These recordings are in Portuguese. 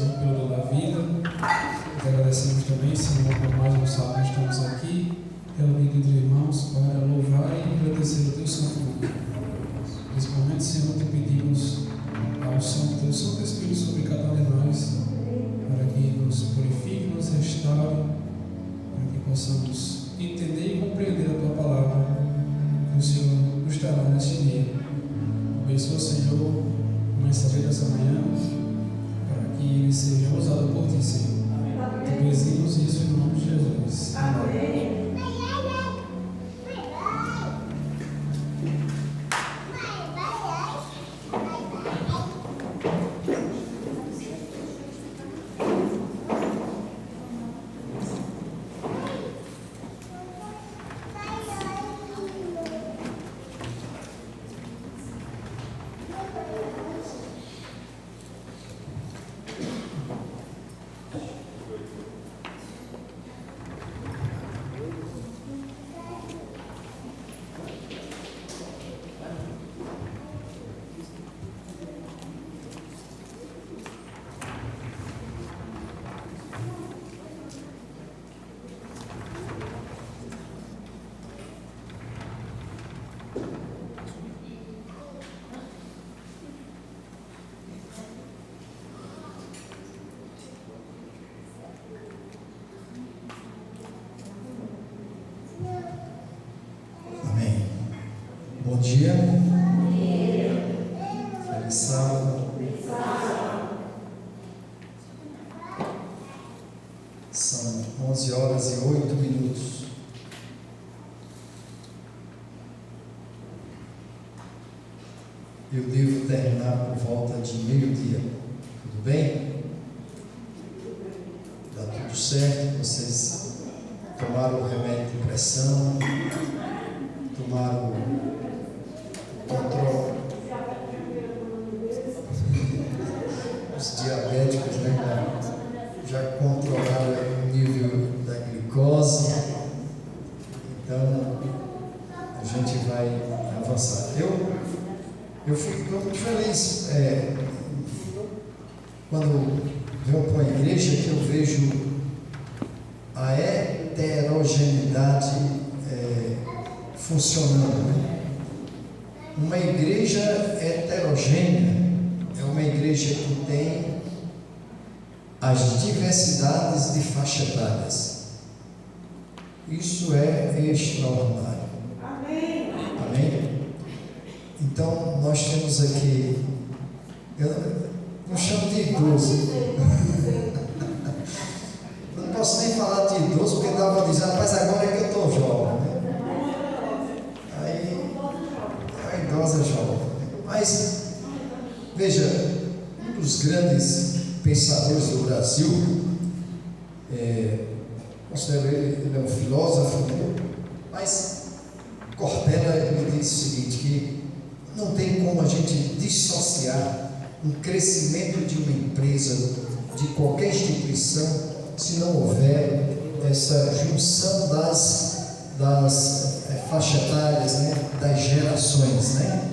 Senhor, pelo dom da vida. Te agradecemos também, Senhor, por mais um sábado estamos aqui, reunidos entre irmãos, para louvar e agradecer o Teu santo nome. Nesse momento, Senhor, te pedimos a unção do Teu Santo Espírito sobre cada um de nós, para que nos purifique, nos restaure, para que possamos entender e compreender a Tua palavra, que o Senhor nos dará neste dia. Abençoa, Senhor, o mensageiro dessa manhã, para que ele seja usado por Ti, Senhor. Te pedimos isso em nome de Jesus. Amém. Bom dia. Feliz sábado. São 11 horas e 8 minutos. Eu devo terminar por volta de meio-dia. Tudo bem? Dá tudo certo? Vocês tomaram o remédio de pressão? Tomaram controle? Os diabéticos, né? Já controlaram o nível da glicose. Então a gente vai avançar. Eu fico muito feliz quando venho para a igreja, que eu vejo a heterogeneidade funcionando, né? Uma igreja heterogênea é uma igreja que tem as diversidades de faixa etárias. Isso é extraordinário. Amém. Amém? Então, nós temos aqui, eu não chamo de idoso, não posso nem falar de idoso, porque dá para dizer, rapaz, agora é que eu estou jovem, né? Aí, a idosa é jovem. Mas, veja, um dos grandes pensadores do Brasil, considero ele é um filósofo, né? Mas Cortella, ele diz o seguinte, que não tem como a gente dissociar um crescimento de uma empresa, de qualquer instituição, se não houver essa junção das faixas etárias, né? Das gerações, né?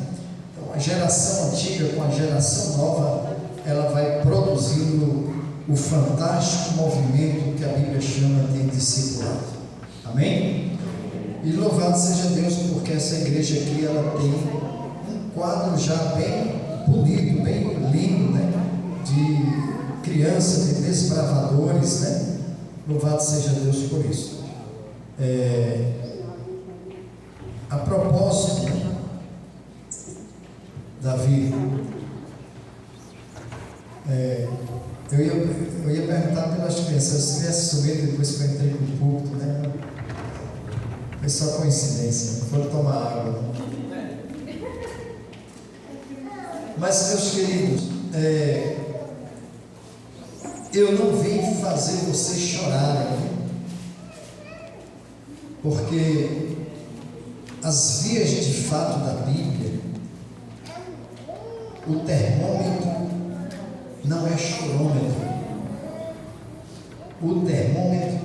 Então, a geração antiga com a geração nova, ela vai produzindo o fantástico movimento que a Bíblia chama de discipulado. Amém? E louvado seja Deus, porque essa igreja aqui, ela tem um quadro já bem bonito, bem lindo, né? De crianças, de desbravadores, né? Louvado seja Deus por isso. A propósito, Davi, eu ia perguntar pelas crianças, se tivesse subido depois que eu entrei no púlpito, né? Foi só coincidência, foram tomar água. Mas, meus queridos, eu não vim fazer vocês chorarem, porque as vias de fato da Bíblia, o termômetro não é chorômetro, o termômetro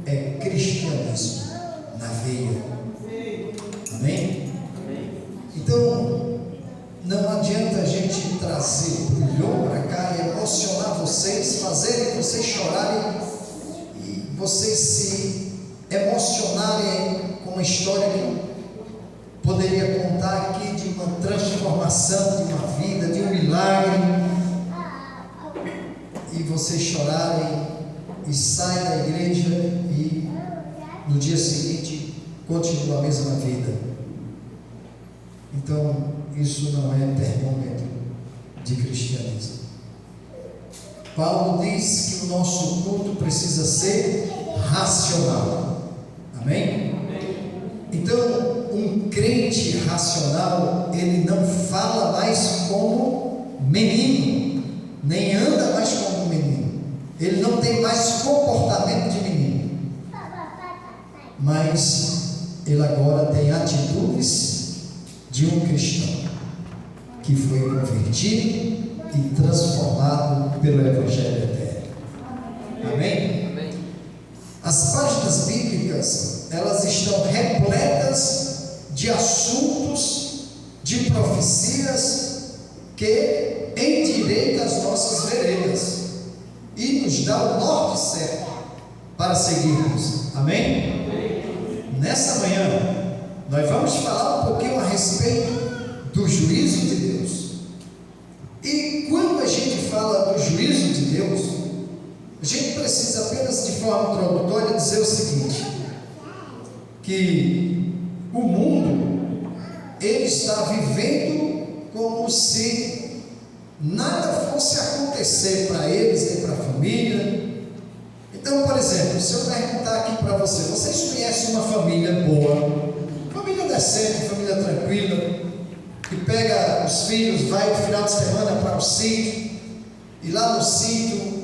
é cristianismo na veia. Amém? Então, não adianta a gente trazer brilhão para cá e emocionar vocês, fazer vocês chorarem e vocês se emocionarem com uma história que eu poderia contar aqui de uma transformação, de uma vida, de um milagre, e vocês chorarem e saem da igreja e no dia seguinte continua a mesma vida. Então, isso não é termômetro de cristianismo. Paulo diz que o nosso culto precisa ser racional. Amém? Então, um crente racional, ele não fala mais como menino, nem anda mais como menino. Ele não tem mais comportamento de menino, mas ele agora tem atitudes de um cristão que foi convertido e transformado pelo Evangelho eterno. Amém? Amém? As páginas bíblicas, elas estão repletas de assuntos, de profecias que endireitam as nossas veredas e nos dá o norte certo para seguirmos. Amém? Amém? Nessa manhã nós vamos falar um pouquinho a respeito do juízo de Deus. E quando a gente fala do juízo de Deus, a gente precisa apenas de forma introdutória dizer o seguinte: que o mundo, ele está vivendo como se nada fosse acontecer para eles, nem para a família. Então, por exemplo, se eu perguntar aqui para você, vocês conhecem uma família boa, família decente, família tranquila, que pega os filhos, vai no final de semana para o sítio, e lá no sítio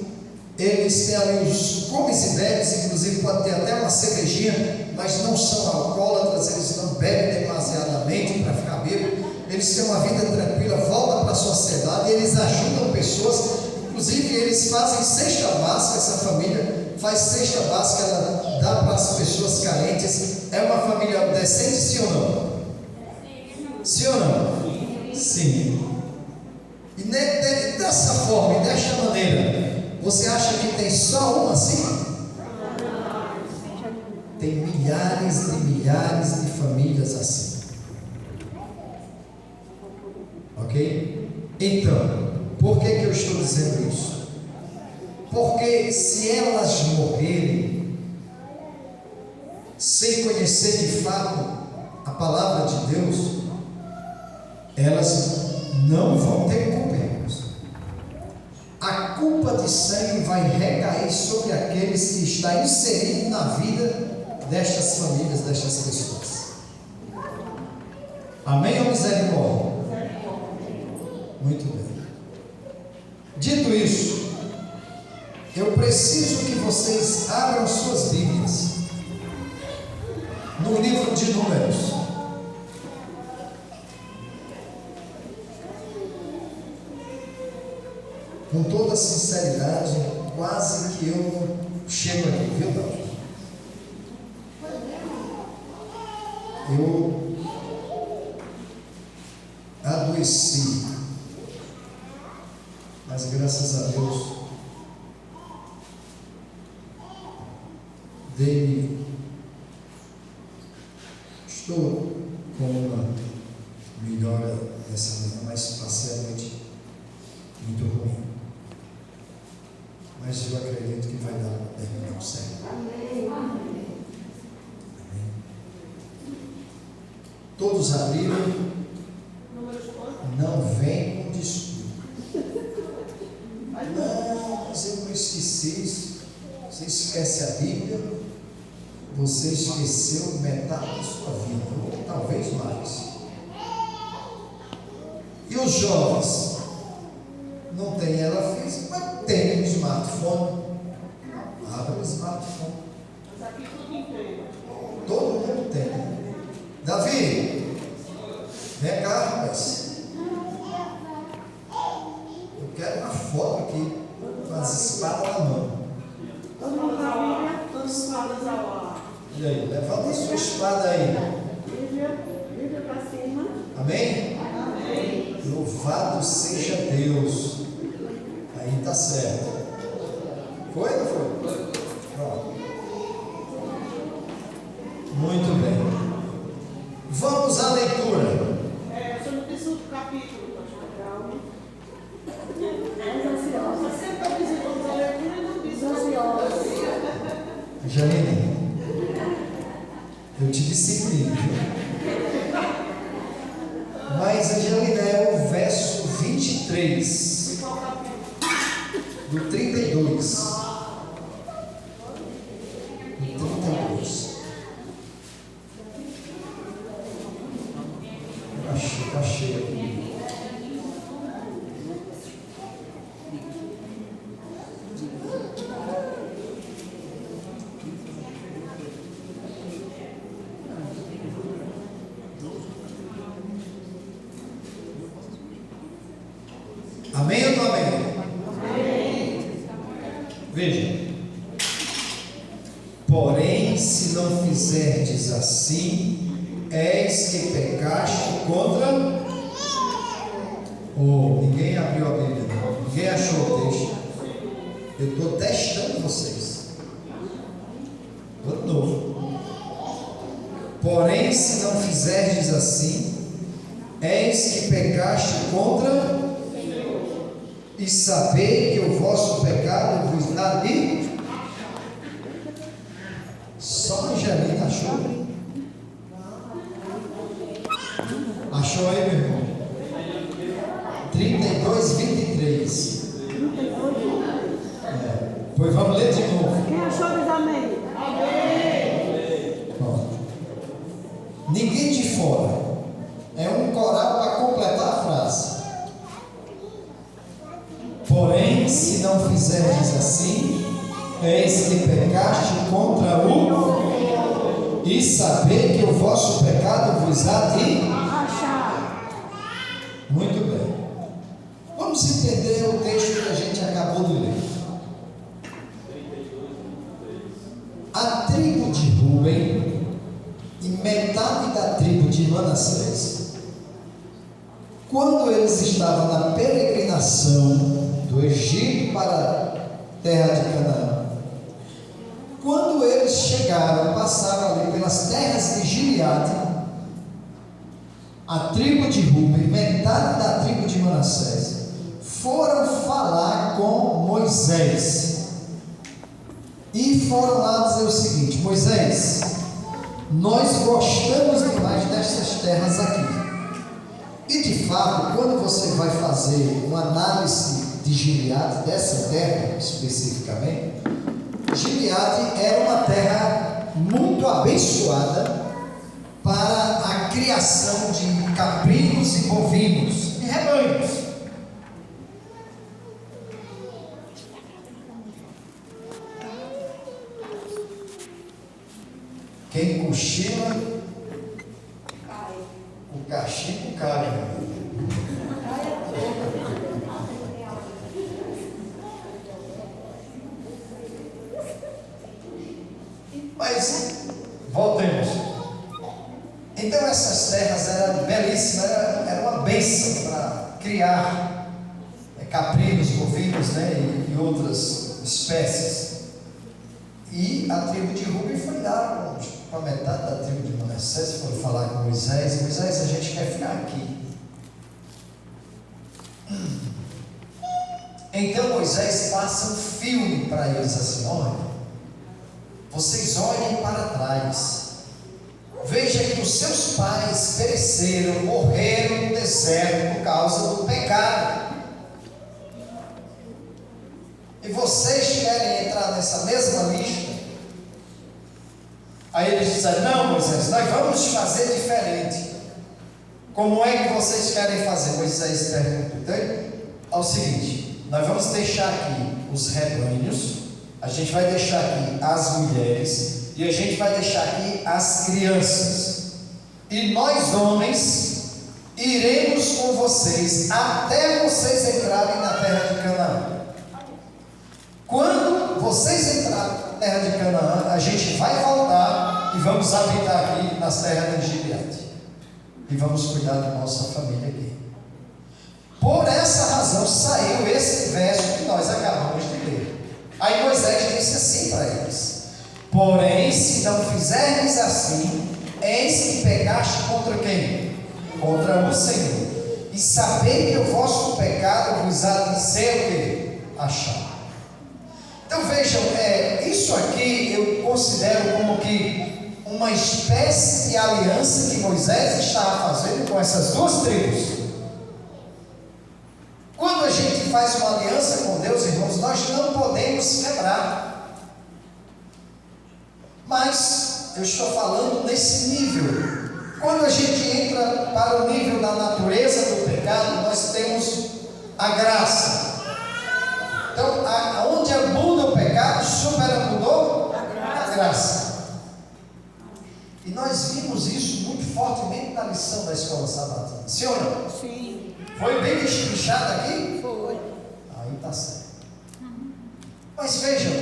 eles têm ali os comes e bebes, inclusive pode ter até uma cervejinha, mas não são alcoólatras, eles não bebem demasiadamente para ficar bêbado, eles têm uma vida tranquila, voltam para a sociedade, eles ajudam pessoas, inclusive eles fazem cesta básica, essa família faz cesta básica, ela dá para as pessoas carentes. É uma família decente, sim ou não? Sim ou não? Sim. E dessa forma e desta maneira, você acha que tem só uma assim? Tem milhares de famílias assim. Ok? Então, por que eu estou dizendo isso? Porque se elas morrerem sem conhecer de fato a palavra de Deus, elas não vão ter culpa, irmãos. A culpa de sangue vai recair sobre aqueles que estão inseridos na vida destas famílias, destas pessoas. Amém ou misericórdia? Muito bem. Dito isso, eu preciso que vocês abram suas Bíblias no livro de Números. Com toda sinceridade, quase que eu chego aqui, viu, Davi? Eu adoeci, mas graças a Deus estou com uma melhora dessa manhã, mas passei a noite muito ruim. Mas eu acredito que vai dar para terminar o certo. Amém. Todos abriram. Não vem com desculpa. Não, mas eu não esqueci. Você esquece a Bíblia, você esqueceu metade da sua vida, ou talvez mais. E os jovens? Não tem ela física, mas tem um smartphone. Abre o smartphone. Todo mundo tem. Davi, vem cá, rapaz. Eu quero uma foto aqui com as espadas na mão. E aí, levanta a sua espada aí. Amém? Amém. Louvado seja Deus. Aí está certo. Foi ou não foi? Pronto. Muito bem. Vamos à leitura. Você não disse o capítulo, pastor. Você está dizendo a leitura e não disse o Janine, eu te disciplino, viu? Mas a Janine é o verso 23 do 32. Achei aqui. Amém ou não amém? Amém. Veja. Porém, se não fizerdes assim, és que pecaste contra. Ninguém abriu a Bíblia, não. Ninguém achou o texto. Eu estou testando vocês. Vou de novo. Porém, se não fizerdes assim, eis que pecaste contra, e saber que o vosso pecado vos dá de. Só a Janine achou. Achou aí, meu irmão? 32, 23. Pois vamos ler de novo. Quem achou diz amém. Bom, ninguém de fora. É um coral para completar a frase. Porém, se não fizerdes assim, eis que pecaste contra o, e saber que o vosso pecado vos há de Achar. Muito bem. Vamos entender o texto que a gente acabou de ler. A tribo de Rúben e metade da tribo de Manassés, quando eles estavam na peregrinação do Egito para a terra de Canaã, quando eles chegaram, passaram ali pelas terras de Gileade, a tribo de Rúben, metade da tribo de Manassés, foram falar com Moisés e foram lá dizer o seguinte: Moisés, nós gostamos demais destas terras aqui. E de fato, quando você vai fazer uma análise de Gileade, dessa terra especificamente, Gileade era uma terra muito abençoada para a criação de cabritos e bovinos e rebanhos. Quem cochila, o cachimbo cai. Mas voltemos. Então essas terras eram belíssimas, era uma bênção para criar caprinos, bovinos, né, e outras espécies. E a tribo de Rúben foi lá com a metade da tribo de Manassés, foi falar com Moisés: Moisés, a gente quer ficar aqui. Então Moisés passa um filme para eles assim: olha, vocês olhem para trás, veja que os seus pais pereceram, morreram no deserto por causa do pecado. E vocês querem entrar nessa mesma lista? Aí eles disseram: não, Moisés, nós vamos fazer diferente. Como é que vocês querem fazer? Moisés perguntou. Então, é o seguinte: nós vamos deixar aqui os rebanhos, a gente vai deixar aqui as mulheres e a gente vai deixar aqui as crianças. E nós, homens, iremos com vocês até vocês entrarem na terra de Canaã. Quando vocês entrarem na terra de Canaã, a gente vai voltar e vamos habitar aqui nas terras de Gileade. E vamos cuidar da nossa família aqui. Por essa razão saiu esse verso que nós acabamos de ler. Aí Moisés advertência assim para eles: porém, se não fizerdes assim, eis que pecaste contra quem? Contra o Senhor. E sabei que o vosso pecado vos há de ser o quê? Achado. Então vejam, isso aqui eu considero como que uma espécie de aliança que Moisés estava fazendo com essas duas tribos. Quando a gente faz uma aliança com Deus, irmãos, nós não podemos quebrar. Mas eu estou falando nesse nível. Quando a gente entra para o nível da natureza do pecado, nós temos a graça. Então, onde abunda o pecado, superabundou a graça. E nós vimos isso muito fortemente na lição da escola sabatina. Sim ou não? Sim. Foi bem destrinchado aqui? Foi. Aí está certo. Mas vejam,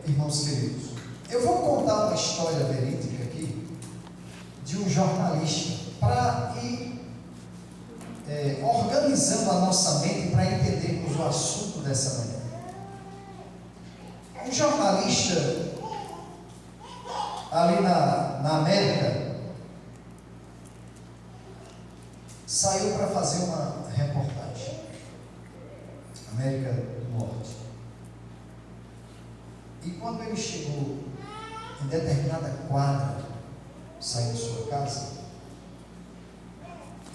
irmãos queridos, eu vou contar uma história verídica aqui de um jornalista para ir organizando a nossa mente para entendermos o assunto dessa manhã. Um jornalista ali na América saiu para fazer uma reportagem. América do Norte. E quando ele chegou em determinada quadra, saindo de sua casa,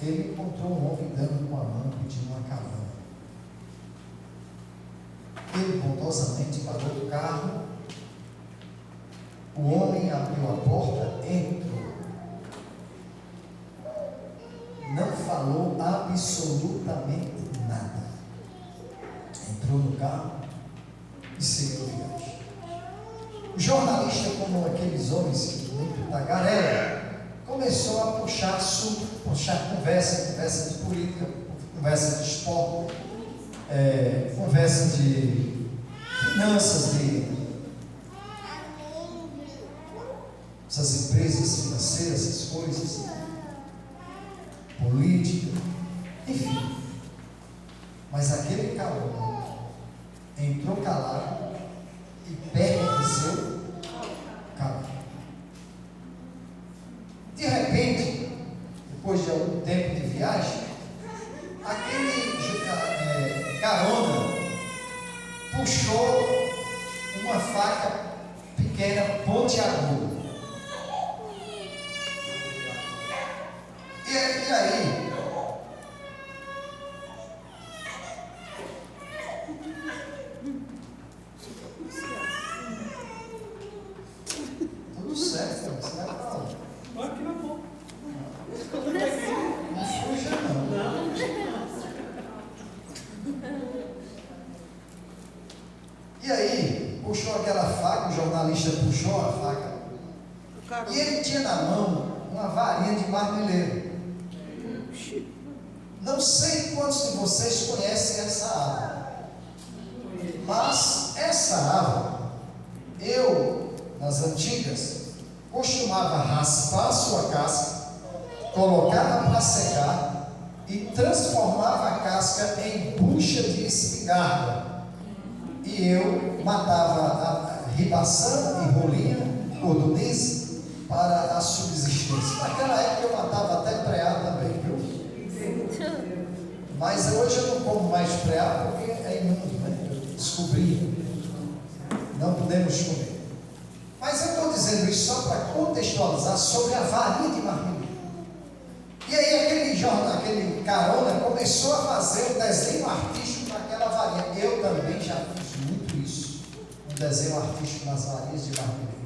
ele encontrou um homem dando com a mão, pedindo uma carona. Ele bondosamente parou o carro. O homem abriu a porta, entrou. Não falou absolutamente nada. Entrou no carro e seguiu viagem. O jornalista, como aqueles homens muito tagarela, começou a puxar assunto, puxar conversa de política, conversa de esporte, conversa de finanças, essas empresas financeiras, essas coisas, política, enfim. Mas aquele calor entrou calado e permaneceu calado. De repente, depois de algum tempo de viagem, aquele carona puxou uma faca pequena, pontiaguda. E aí, tudo certo, você vai para onde? Olha aqui na boca. Não fuja não. E aí, puxou aquela faca, o jornalista puxou a faca, e ele tinha na mão uma varinha de marmeleiro. Não sei quantos de vocês conhecem essa árvore, mas essa árvore, eu, nas antigas, costumava raspar a sua casca, colocava para secar e transformava a casca em bucha de espingarda. E eu matava a ribação e rolinha, codorniz, para a subsistência. Naquela época eu matava até preá também, viu? Mas hoje eu não como mais preá porque é imundo, né? Eu descobri. Não podemos comer. Mas eu estou dizendo isso só para contextualizar sobre a varinha de marmeleiro. E aí aquele carona começou a fazer um desenho artístico naquela varinha. Eu também já fiz muito isso. Um desenho artístico nas varinhas de marmeleiro.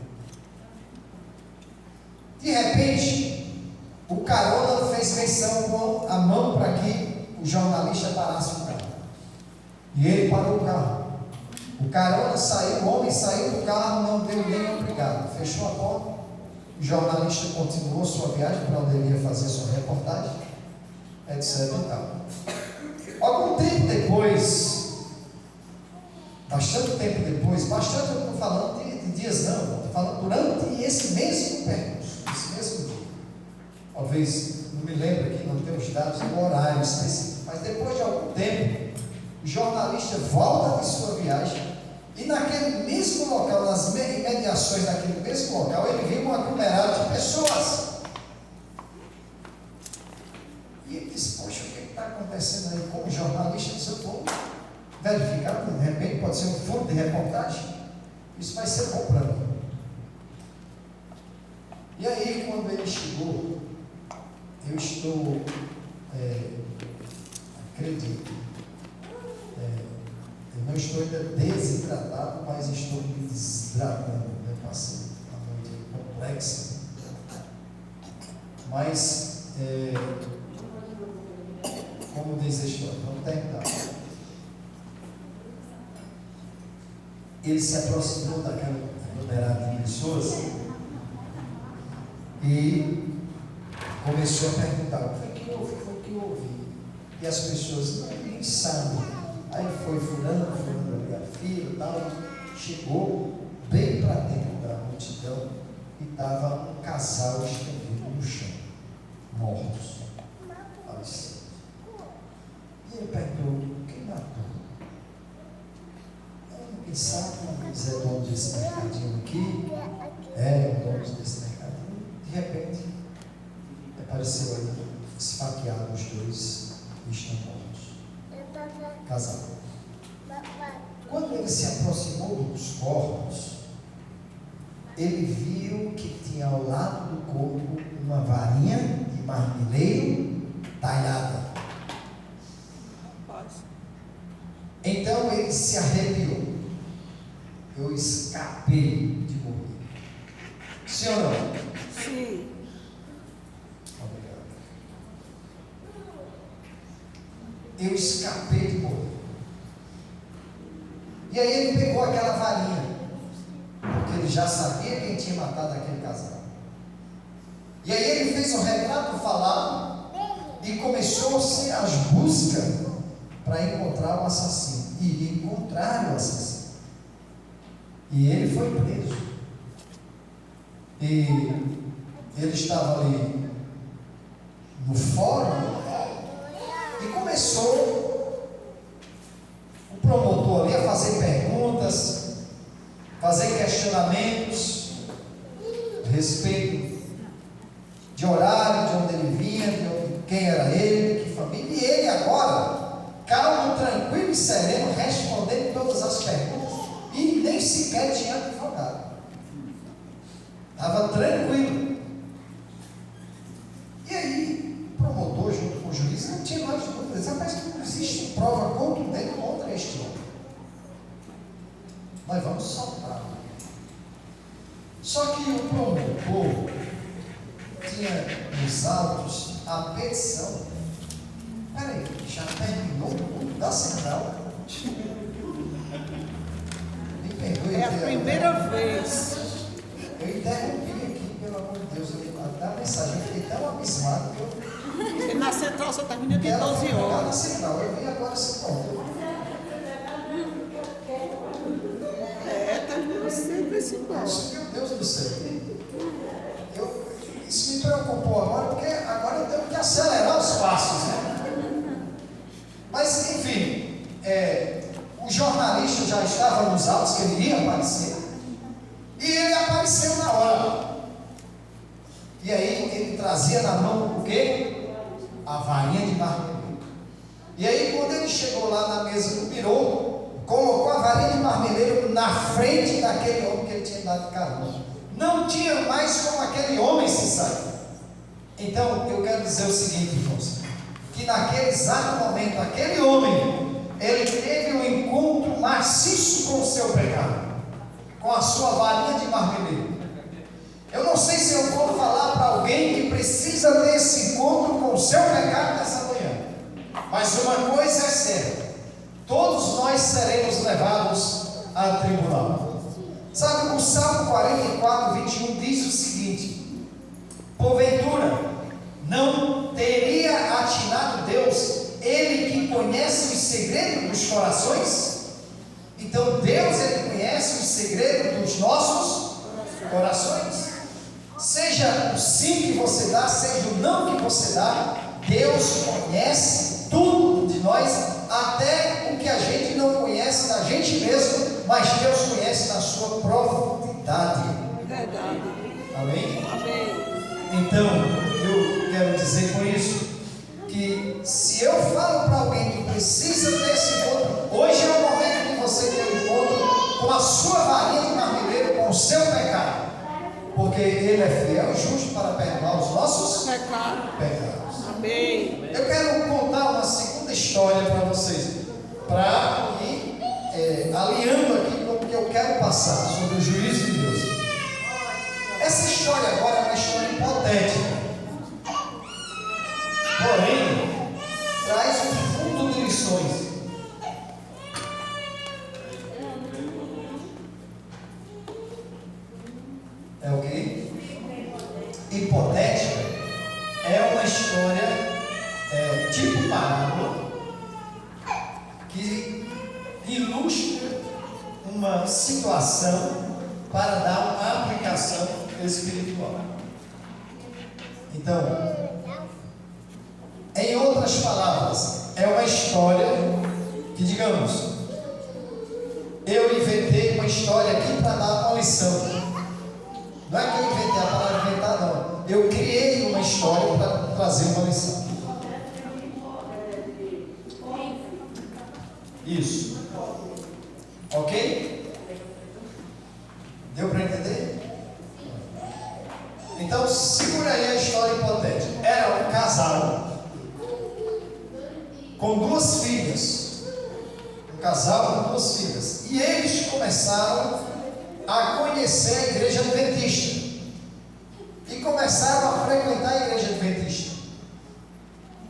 De repente, o carona fez menção com a mão para que o jornalista parasse o carro. E ele parou o carro. O carona saiu, o homem saiu do carro, não deu nem obrigado. Fechou a porta. O jornalista continuou sua viagem para onde ele ia fazer sua reportagem, etc. e tal. Algum tempo depois, bastante tempo depois, bastante eu não estou falando de dias não, estou falando durante esse mesmo percurso, esse mesmo dia. Talvez, não me lembro aqui, não tenho os dados do horário específico, mas depois de algum tempo, o jornalista volta de sua viagem e E naquele mesmo local, nas imediações daquele mesmo local, ele viu um aglomerado de pessoas. E ele disse: poxa, o que está acontecendo aí? Como jornalista, eu disse: eu vou verificar, de repente pode ser um furo de reportagem. Isso vai ser bom para mim. E aí, quando ele chegou, eu estou, acredito, eu não estou ainda desidratado, mas estou me desidratando. Eu passei uma noite complexa. Mas, como diz a história, vamos terminar. Ele se aproximou daquela aglomerada de pessoas e começou a perguntar: o que houve? O que houve? E as pessoas não nem sabem. Aí foi fulano ali a fila e tal, chegou bem para dentro da multidão e estava um casal estendido no chão, mortos, falecidos. E ele perguntou: quem matou? Quem sabe, mas é dono desse mercadinho aqui, é o dono desse mercadinho. De repente, apareceu aí, esfaqueado os dois e estão mortos. Casal. Quando ele se aproximou dos corpos, ele viu que tinha ao lado do corpo uma varinha de marmeleiro talhada. Então ele se arrepiou. Eu escapei de morrer. Sim ou não? Sim. Obrigado. Eu escapei de morrer. E aí ele pegou aquela varinha, porque ele já sabia quem tinha matado aquele casal. E aí ele fez um retrato falado e começou-se as buscas para encontrar o assassino. E encontraram o assassino. E ele foi preso. E ele estava ali no fórum e começou o promotor ali a fazer perguntas, fazer questionamentos a respeito de horário, de onde ele vinha, quem era ele, de que família. E ele agora, calmo, tranquilo e sereno, respondendo todas as perguntas. E nem sequer tinha advogado. Estava tranquilo. E aí, o promotor, junto com o juiz, não tinha mais dúvidas. Mas não existe prova contundente contra este homem. Nós vamos soltar. Só que o promotor tinha nos autos a petição. Peraí, já terminou o da central? É a primeira vez. Eu interrompi aqui, pelo amor de Deus, a mensagem, eu fiquei tão abismado que eu. E na central só termina de 12 Na horas. central, eu vi agora esse ponto. Termina sempre esse ponto. Meu Deus do céu. Isso me preocupou agora, porque agora eu tenho que acelerar os passos, né? Mas, enfim, o jornalista já estava nos autos que ele ia aparecer. E ele apareceu na hora. E aí ele trazia na mão o quê? A varinha de marmeleiro. E aí quando ele chegou lá na mesa do birô, colocou a varinha de marmeleiro na frente daquele homem que ele tinha dado carona. Não tinha mais como aquele homem se sair. Então eu quero dizer o seguinte, irmãos, que naquele exato momento, aquele homem, ele teve um encontro maciço com o seu pecado, com a sua varinha de marmeleiro. Eu não sei se eu vou falar para alguém que precisa ter esse encontro com o seu pecado nessa manhã, mas uma coisa é certa: todos nós seremos levados a tribunal. Sabe, o Salmo 44, 21 diz o seguinte: porventura não teria atinado Deus, Ele que conhece os segredos dos corações? Então Deus, Ele conhece os segredos dos nossos corações. Seja o sim que você dá, seja o não que você dá, Deus conhece tudo de nós até o que a gente não conhece da gente mesmo, mas Deus conhece na sua profundidade. Verdade. Amém? Amém. Então, eu quero dizer com isso, que se eu falo para alguém que precisa desse encontro, hoje é o momento de você ter um encontro com a sua varinha de marmeleiro, com o seu pecado, porque Ele é fiel e justo para perdoar os nossos pecados. Amém. Eu quero contar uma segunda história para vocês, para ir alinhando aqui com o que eu quero passar sobre o juízo de Deus. Essa história agora é uma história hipotética, porém traz um fundo de lições. É o quê? Hipotética é uma história tipo parábola que ilustra uma situação para dar uma aplicação espiritual. Então, em outras palavras, é uma história que, digamos, eu inventei uma história aqui para dar uma lição. Não é que eu inventei a palavra inventar, não. Eu criei uma história para trazer uma lição. Isso. Ok? Deu para entender? Então, segura aí a história hipotética. Era um casal com duas filhas. Um casal com duas filhas. E eles começaram a conhecer a igreja adventista. E começaram a frequentar a igreja adventista.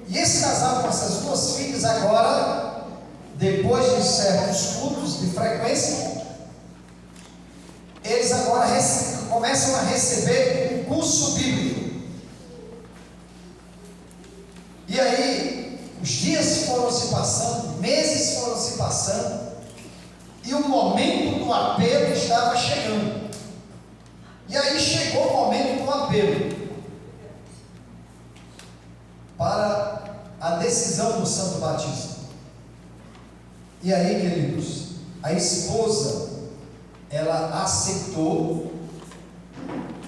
E esse casal com essas duas filhas agora, depois de certos cultos de frequência, eles agora começam a receber um curso bíblico. E aí, os dias foram se passando, meses foram se passando, e o momento do apelo estava chegando. E aí chegou o momento do apelo para a decisão do santo batismo. E aí, queridos, a esposa, ela aceitou,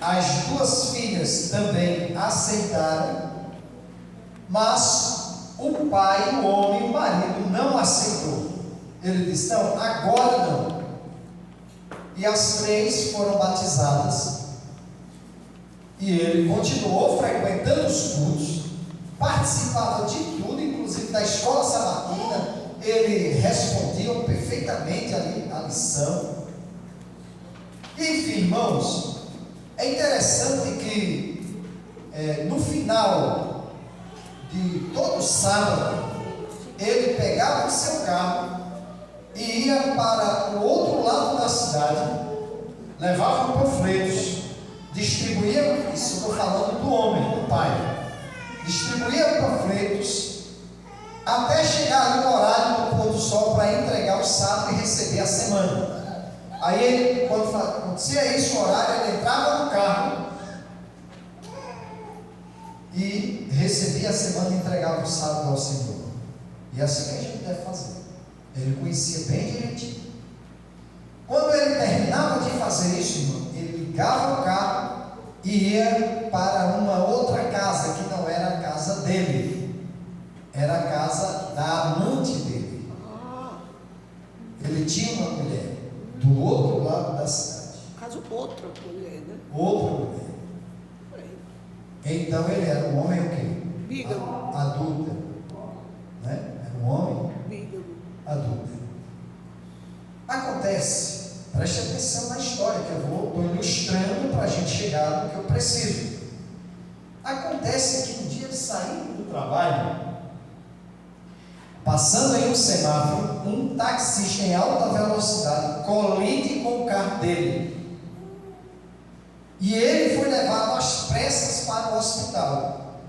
as duas filhas também aceitaram, mas o pai, o homem, o marido não aceitou. Ele disse: não, agora não. E as três foram batizadas, e ele continuou frequentando os cultos, participava de tudo, inclusive da escola sabatina. Ele respondia perfeitamente a lição. Enfim, irmãos, é interessante que no final de todo sábado, ele pegava o seu carro e ia para o outro lado da cidade, levava panfletos, distribuía, isso estou falando do homem, do pai, distribuía panfletos, até chegar no horário do pôr do sol para entregar o sábado e receber a semana. Aí ele, quando acontecia isso, o horário, ele entrava no carro e recebia a semana e entregava o sábado ao Senhor. E é assim que a gente deve fazer. Ele conhecia bem direitinho. Quando ele terminava de fazer isso, irmão, ele ligava o carro e ia para uma outra casa que não era a casa dele, era a casa da amante dele. Ele tinha uma mulher do outro lado da cidade. Caso outra mulher, né? Outra mulher. Então ele era um homem o quê? Bígamo. Adulto. Né? Era um homem Bígamo. adulto. Acontece, preste atenção na história que eu estou ilustrando para a gente chegar no que eu preciso. Acontece que no dia de sair do trabalho, passando em um semáforo, um taxista em alta velocidade colide com o carro dele. E ele foi levado às pressas para o hospital.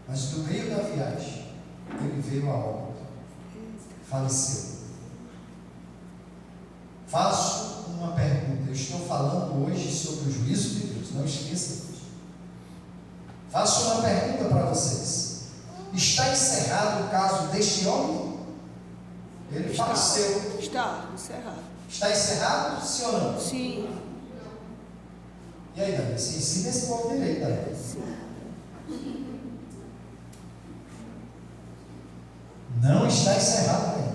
Mas no meio da viagem, ele veio a óbito. Faleceu. Faço uma pergunta. Eu estou falando hoje sobre o juízo de Deus. Não esqueça disso. Faço uma pergunta para vocês. Está encerrado o caso deste homem? Ele faleceu. Está encerrado. Está encerrado, sim ou não? Sim. E aí, Dani, se ensina esse povo direito, Dani. Sim. Não está encerrado ainda,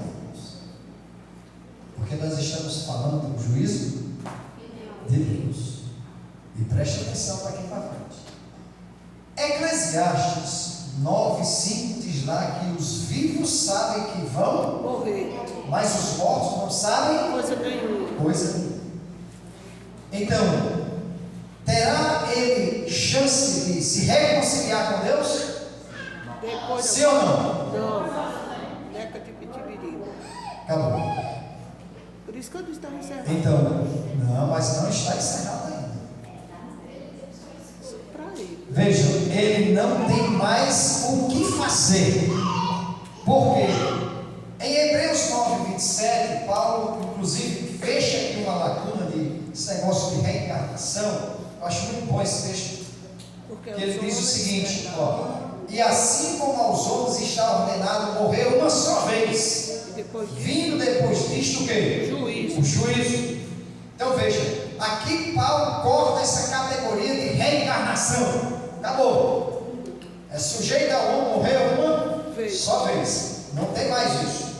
porque nós estamos falando do juízo de Deus. E preste atenção para aqui para frente. Eclesiastes 9:5 diz lá que os vivos sabem que vão Morrer. mas os mortos não sabem Coisa nenhuma. coisa nenhuma. Então, terá ele chance de se reconciliar com Deus? Depois Sim ou não? Não. Neca de pitibiriba. Acabou. Por isso que eu disse que estava encerrado. Então, não, mas não está encerrado ainda. Para ele. Vejam, ele não tem mais o que fazer. Por quê? Em Hebreus 9:27, Paulo, inclusive, fecha aqui uma lacuna desse negócio de reencarnação. Eu acho muito bom esse texto. Porque Que ele os diz o homens seguinte, pecaram. e assim como aos homens está ordenado morrer uma só vez, E depois disso, vindo depois disto o quê? juízo. O juízo. Então veja, aqui Paulo corta essa categoria de reencarnação. Acabou. É sujeito ao homem morrer uma Vez. só vez. Não tem mais isso.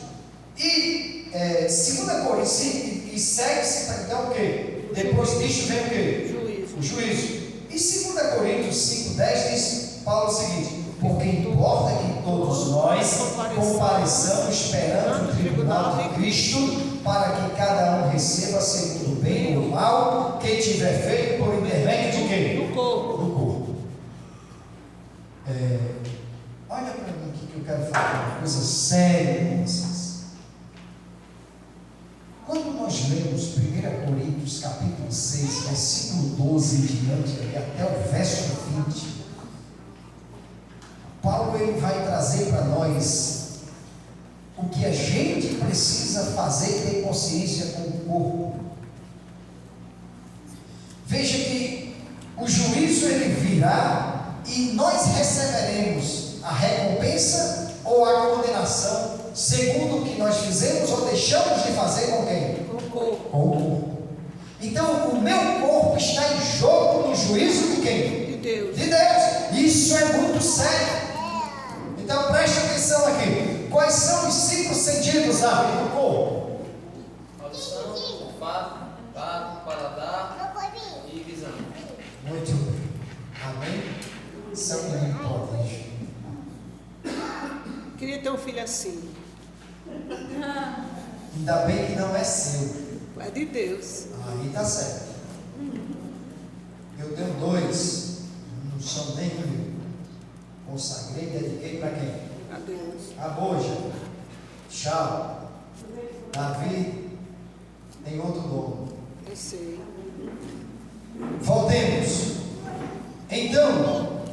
E 2 Coríntios 5, e segue-se para então o quê? Depois disto vem o quê? Juízo. O juízo. E 2 Coríntios 5:10 diz Paulo o seguinte: porque importa que todos nós compareçamos perante o tribunal de Cristo, para que cada um receba segundo o bem ou o mal que tiver feito por intermédio de quem? Do corpo. Do corpo. Olha para mim aqui que eu quero falar uma coisa séria com vocês. Quando nós lemos 1 Coríntios capítulo 6, versículo 12 em diante, até o verso 20, Paulo ele vai trazer para nós o que a gente precisa fazer e ter consciência com o corpo. Veja que o juízo ele virá e nós receberemos a recompensa ou a condenação segundo o que nós fizemos ou deixamos de fazer com quem? Com o corpo. Com o corpo. Então o meu corpo está em jogo no juízo de quem? De Deus. De Deus. Isso é muito sério. Então preste atenção aqui. Quais são os 5 sentidos da vida do corpo? Audição, olfato, tato, paladar e visão. Muito bem. Amém? Isso é um menino prodígio. Queria ter um filho assim. Ainda bem que não é seu. É de Deus. Aí tá certo. Eu tenho 2. Não são nem meu. Consagrei e dediquei para quem? A Deus. A Boja. Tchau. Davi tem outro dono. Eu sei. Voltemos. Então,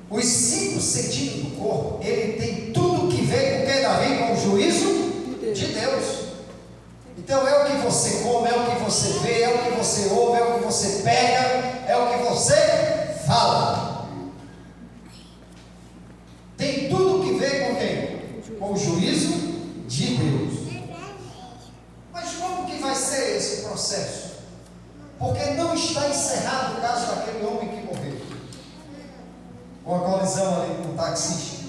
os 5 sentidos do corpo, ele tem tudo que ver com o que, Davi? Com o juízo de Deus. Então é o que você come, é o que você vê, é o que você ouve, é o que você pega, é o que você fala. Tem tudo que ver com quem? Com o juízo de Deus. Mas como que vai ser esse processo? Porque não está encerrado o caso daquele homem que morreu, com a colisão ali com o taxista.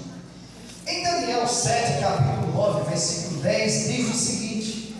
Em Daniel 7, capítulo 9, versículo 10, diz o seguinte: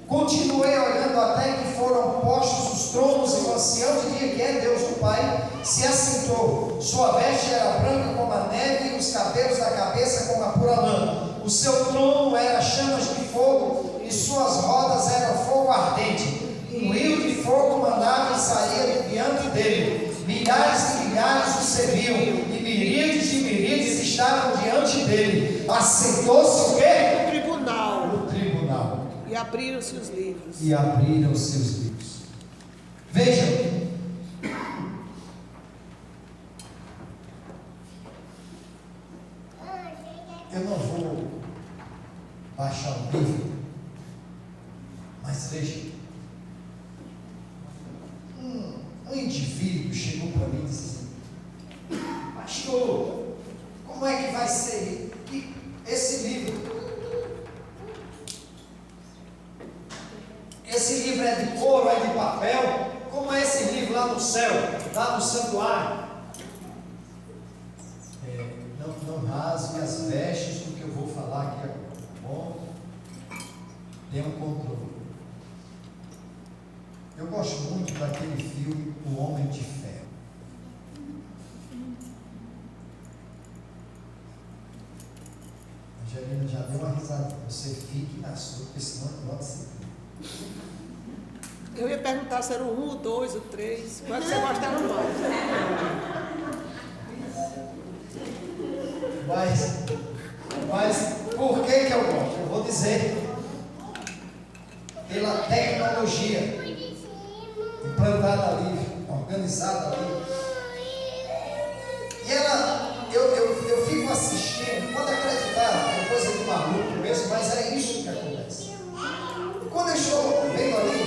continuei olhando até que foram postos os tronos, e o ancião de dia, que é Deus o Pai, se assentou. Sua veste era branca como a neve, e os cabelos da cabeça como a pura lã. O seu trono era chamas de fogo, e suas rodas eram fogo ardente. Um rio de fogo mandava e saía de diante dele. Milhares e milhares o serviam, e miríades e miríades estavam diante dele. Assentou-se o quê? No tribunal. No tribunal. E abriram-se os livros. E abriram seus livros. Vejam, eu não vou baixar o nível, mas veja, um indivíduo chegou para mim e disse assim: pastor, como é que vai ser esse livro. Esse livro é de couro, é de papel, como é esse livro lá no céu, lá no santuário. Não rasgue as vestes do que eu vou falar aqui agora, tá bom? Tenha um controle. Eu gosto muito daquele filme O Homem de Ferro. A Angelina já deu uma risada. Você fique na sua, porque senão pode ser. Eu ia perguntar se era o 1, o 2, o 3. Qual é que você gostava mais? Mas por que eu gosto? Eu vou dizer. Pela tecnologia implantada ali, organizada ali. E eu fico assistindo, pode acreditar, é coisa de maluco mesmo, mas é isso que acontece. Quando eu estou vendo ali,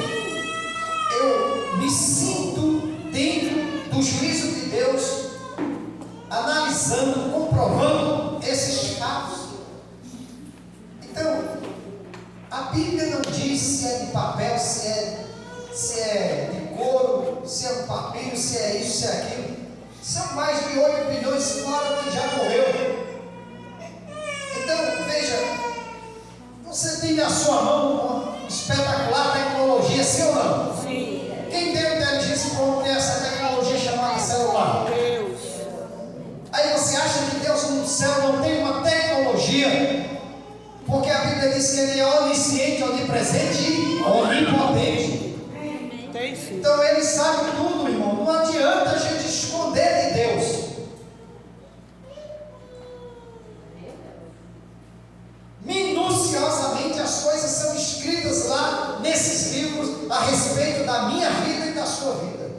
eu me sinto dentro do juízo de Deus, analisando, comprovando esses fatos. Então, a Bíblia não diz se é de papel, se é de couro, se é um papiro, se é isso, se é aquilo. São mais de 8 bilhões fora que já morreu. Então, veja, você tem na sua mão uma espetacular tecnologia, sim ou não? Sim. Quem deu inteligência para ter essa tecnologia chamada celular? Deus. Aí você acha que Deus no céu não tem uma tecnologia? Porque a Bíblia diz que Ele é onisciente, onipresente e onipotente. Tem sim. Então Ele sabe tudo, irmão. Não adianta a gente esconder de Deus. Minuciosamente as coisas são escritas lá nesses livros a respeito da minha vida e da sua vida.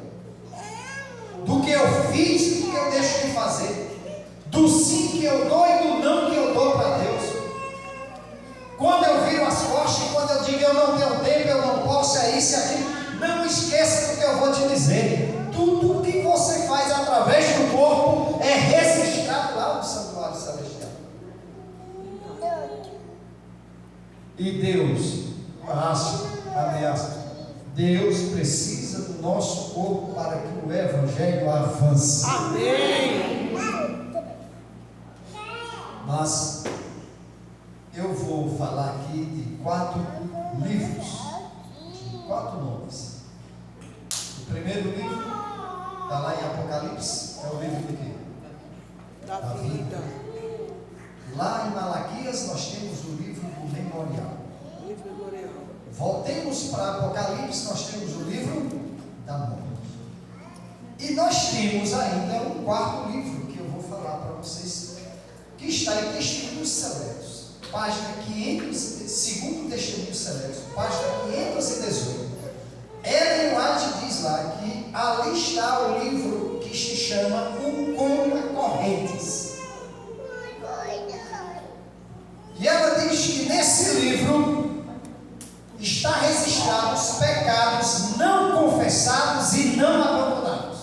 Do que eu fiz e do que eu deixo de fazer. Do sim que eu dou e do não que eu dou para Deus. Quando eu viro as costas, quando eu digo eu não tenho tempo, eu não posso, é isso e aquilo, não esqueça do que eu vou te dizer. Tudo que você faz através do corpo é registrado lá no santuário celestial. E Deus, ameaça, Deus precisa do nosso corpo para que o Evangelho avance. Amém. Mas eu vou falar aqui de 4 livros, de 4 nomes. O primeiro livro está lá em Apocalipse, é o livro de quê? Da vida. Lá em Malaquias nós temos o livro do memorial. Livro memorial. Voltemos para Apocalipse, nós temos o livro da morte. E nós temos ainda um 4º livro que eu vou falar para vocês, que está em Testemunhos Seletos, página 500, segundo Testemunhos Seletos, página 518. Ellen White diz lá que ali está o livro que se chama O Contra-Correntes. E ela diz que nesse livro está registrados os pecados não confessados e não abandonados.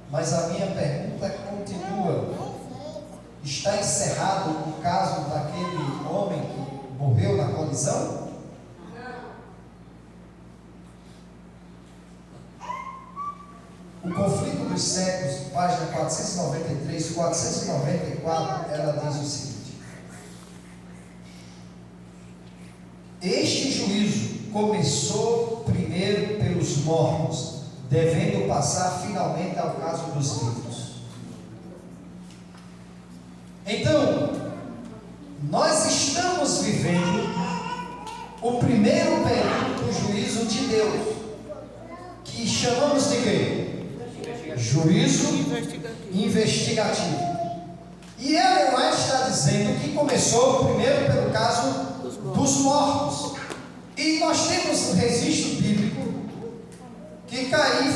Mas a minha pergunta continua. Está encerrado o caso daquele homem que morreu na colisão? O Conflito dos Séculos, página 493, 494, ela diz o seguinte: este juízo começou primeiro pelos mortos, devendo passar finalmente ao caso dos vivos. Então, nós estamos vivendo o primeiro período do juízo de Deus, que chamamos de quê? Juízo investigativo. E Ellen White está dizendo que começou primeiro pelo caso dos mortos. E nós temos um registro bíblico que Caim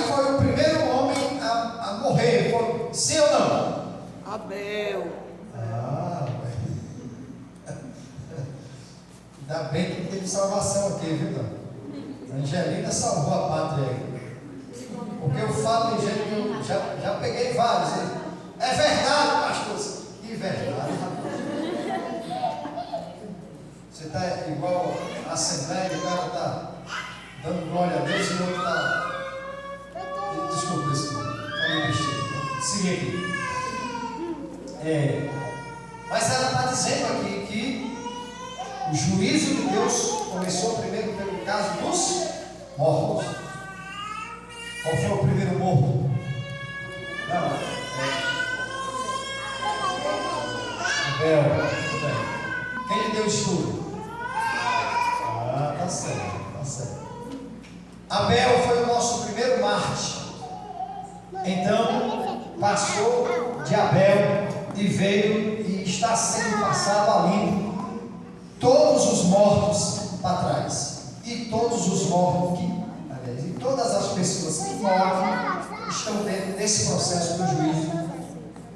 foi o primeiro homem a morrer. Sim ou não? Abel. Ainda bem que teve salvação aqui, viu, não? A Angelina salvou a pátria aí. Porque eu falo de jeito que eu já peguei vários. Né? É verdade, pastor. Que verdade, rapaz. Você está igual a Assembleia, o cara está dando glória a Deus e o outro está. Desculpa, falei besteira. Siga aqui. Mas ela está dizendo aqui que o juízo de Deus começou primeiro pelo caso dos mortos. Qual foi o primeiro morto? Não, Abel. Quem lhe deu estudo? Tá certo, tá certo. Abel foi o nosso primeiro mártir. Então, passou de Abel e veio e está sendo passado ali todos os mortos para trás. E todos os mortos e todas as pessoas que morrem estão dentro desse processo do juízo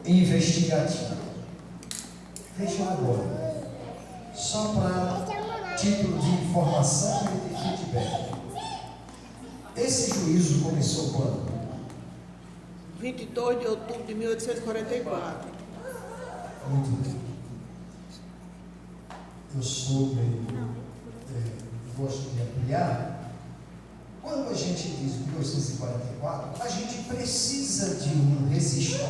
investigativo. Veja agora, só para título de informação e de feedback. Esse juízo começou quando? 22 de outubro de 1844. Muito bem. Eu sou meio. Gosto de ampliar. Quando a gente diz 1844, a gente precisa de um registro,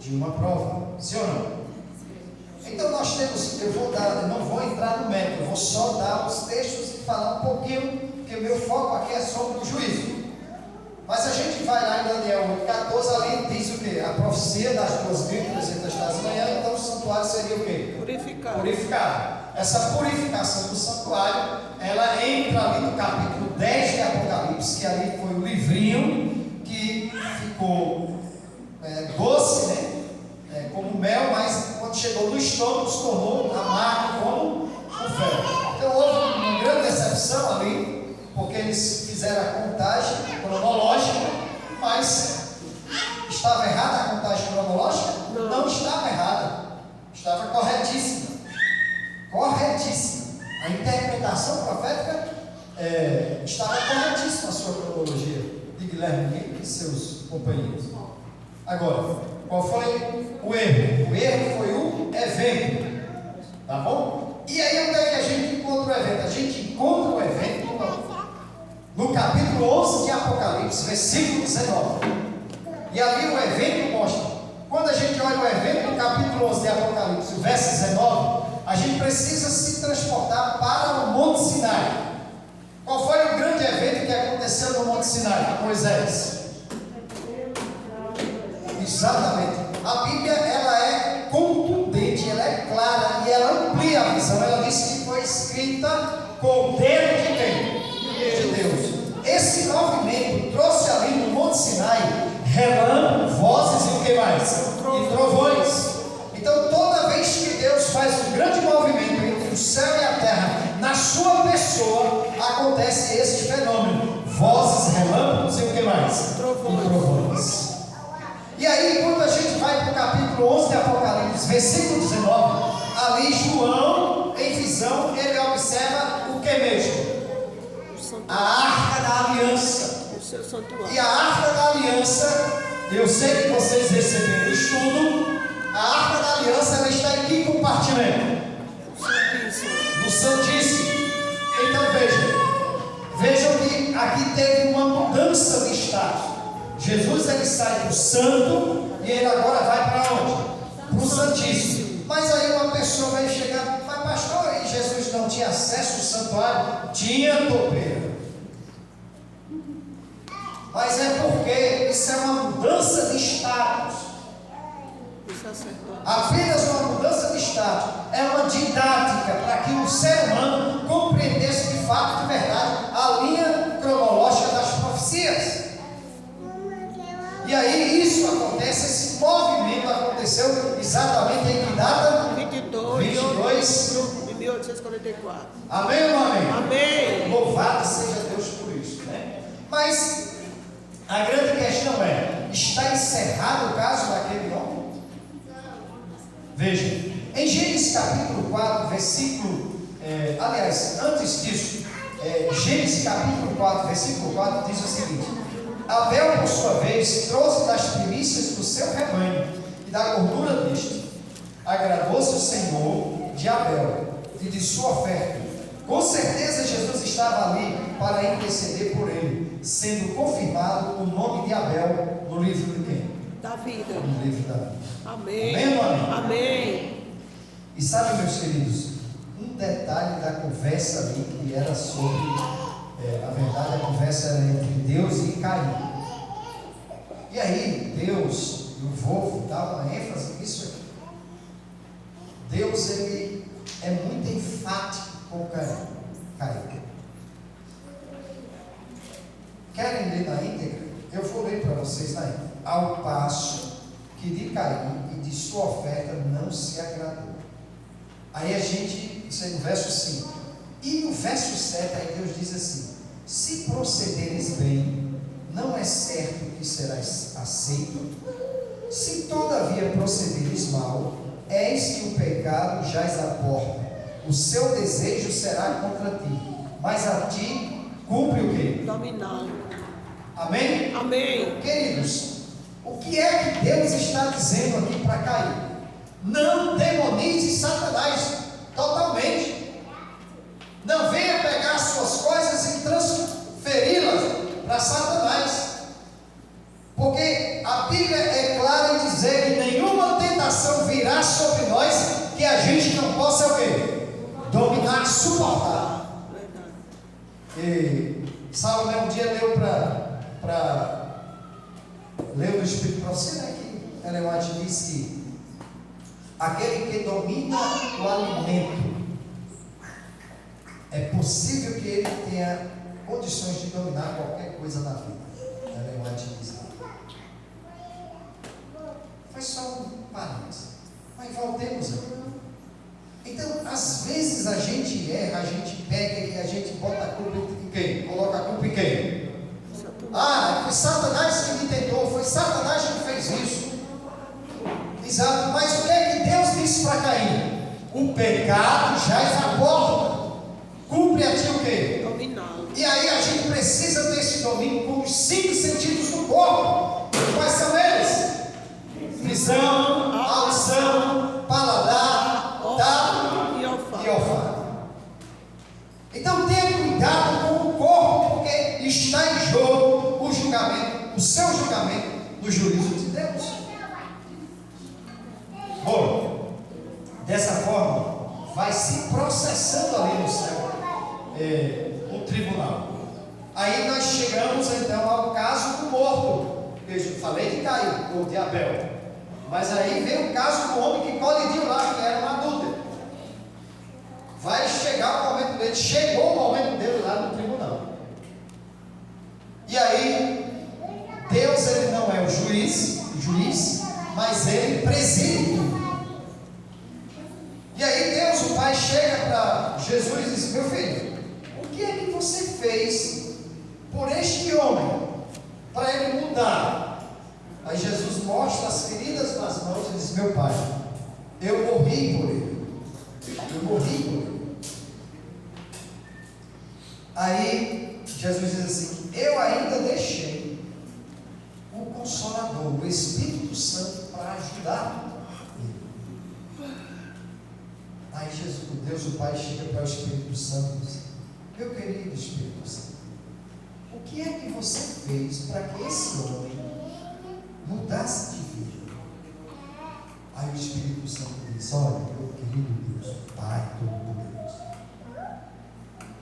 de uma prova, sim ou não? Então nós temos, eu não vou entrar no mérito, eu vou só dar os textos e falar um pouquinho, porque o meu foco aqui é sobre o juízo. Mas a gente vai lá em Daniel 8,14, ali diz o quê? A profecia das 2.300 das manhãs, então o santuário seria o quê? Purificado. Purificado. Essa purificação do santuário, ela entra ali no capítulo 10 de Apocalipse, que ali foi o livrinho que ficou doce, né? Como mel, mas quando chegou no estômago se tornou amargo como um fel. Então houve uma grande decepção ali, porque eles fizeram a contagem cronológica, mas estava errada a contagem cronológica? Não estava errada, estava corretíssima. Corretíssima. A interpretação profética estava corretíssima, a sua cronologia de Guilherme e seus companheiros. Agora, qual foi o erro? O erro foi o evento, tá bom? E aí onde é que a gente encontra o evento? A gente encontra o evento no capítulo 11 de Apocalipse, versículo 19. E ali o evento mostra. Quando a gente olha o evento no capítulo 11 de Apocalipse, o verso 19, a gente precisa se transportar para o Monte Sinai. Qual foi o grande evento que aconteceu no Monte Sinai? Moisés. Exatamente. A Bíblia, ela é contundente, ela é clara e ela amplia a visão. Ela diz que foi escrita com o dedo de quem? De Deus. Esse movimento trouxe ali no Monte Sinai relâmpagos, vozes e o que mais? E trovões. Então toda vez que Deus faz um grande movimento entre o céu e a terra, na sua pessoa, acontece esse fenômeno. Vozes, relâmpagos e o que mais? Trovões. E trovões. E aí, quando a gente vai para o capítulo 11 de Apocalipse, versículo 19, ali João, em visão, ele observa o que mesmo? A Arca da Aliança. O seu santuário. E a Arca da Aliança, eu sei que vocês receberam o estudo, a Arca da Aliança, ela está em que compartimento? No Santíssimo. Então vejam que aqui teve uma mudança de status. Jesus, ele sai do santo e ele agora vai para onde? Para o Santíssimo. Mas aí uma pessoa vai chegar, mas pastor, e Jesus não tinha acesso ao santuário? Tinha, topeira. Mas é porque isso é uma mudança de status. Apenas uma mudança de status. É uma didática para que o ser humano compreendesse de fato, de verdade, a linha cronológica das profecias. E aí isso acontece, esse movimento aconteceu exatamente em que data? 22 de 1844. Amém ou não amém? Amém. Louvado seja Deus por isso, né? Mas a grande questão é, está encerrado o caso daquele homem? Veja, em Gênesis capítulo 4, versículo, aliás, antes disso, Gênesis capítulo 4, versículo 4 diz o seguinte: Abel, por sua vez, trouxe das primícias do seu rebanho e da gordura deste. Agradou-se o Senhor de Abel e de sua oferta. Com certeza Jesus estava ali para interceder por ele, sendo confirmado o nome de Abel no livro de quem? Da vida. No livro da vida. Amém. Amém ou amém? Amém. E sabe, meus queridos, um detalhe da conversa ali que era sobre, a verdade, a conversa era entre Deus e Caim. E aí, Deus, eu vou dar uma ênfase nisso aqui. Deus, ele é muito enfático com Caim. Querem ler na íntegra? Eu vou ler para vocês na íntegra. Ao passo que de Caim e de sua oferta não se agradou. Aí a gente, isso é no verso 5. E no verso 7, aí Deus diz assim: se procederes bem, não é certo que serás aceito. Se todavia procederes mal, eis que o pecado jaz à porta. O seu desejo será contra ti, mas a ti cumpre o quê? Dominar. Amém? Amém. Queridos, o que é que Deus está dizendo aqui para Caim? Não demonize Satanás totalmente. Não venha pegar as suas coisas e transferi-las para Satanás. Porque a Bíblia é clara em dizer que nenhuma tentação virá sobre nós que a gente não possa o quê? Dominar, suportar. E Salomão um dia leu leu do Espírito para você, né? Que Ellen White diz que aquele que domina o alimento, é possível que ele tenha condições de dominar qualquer coisa na vida. Ellen White diz. Foi só um parênteses. Mas voltemos aqui. Então, às vezes a gente erra, a gente pega e a gente bota a culpa em quem? Coloca a culpa em quem? Ah, foi Satanás que me tentou, foi Satanás que fez isso. Exato, mas o que é que Deus disse para Caim? O pecado jaz à porta. Cumpre a ti o quê? Dominar. E aí a gente precisa ter esse domínio com os 5 sentidos do corpo. Quais são eles? Visão, audição, paladar, tato e olfato. Então tenha cuidado com o corpo, porque está em jogo o julgamento, o seu julgamento no juízo de Deus. Bom, dessa forma vai se processando ali no céu, no tribunal. Aí nós chegamos então ao caso do morto. Eu falei de Caim ou de Abel. Mas aí vem o caso do homem que colidiu lá, que era um adúltero. Vai chegar o momento dele, chegou o momento dele lá no tribunal. E aí, Deus, ele não é o juiz, mas ele preside tudo. E aí Deus, o Pai, chega para Jesus e diz: meu filho, o que é que você fez por este homem, para ele mudar? Aí Jesus mostra as feridas nas mãos e diz: meu Pai, eu morri por ele. Eu morri por ele. Aí Jesus diz assim: eu ainda deixei o Consolador, o Espírito Santo, para ajudar ele. Aí Deus, o Pai, chega para o Espírito Santo e diz: meu querido Espírito Santo, o que é que você fez para que esse homem mudasse de vida? Aí o Espírito Santo diz: olha, meu querido Deus, Pai Todo-Poderoso,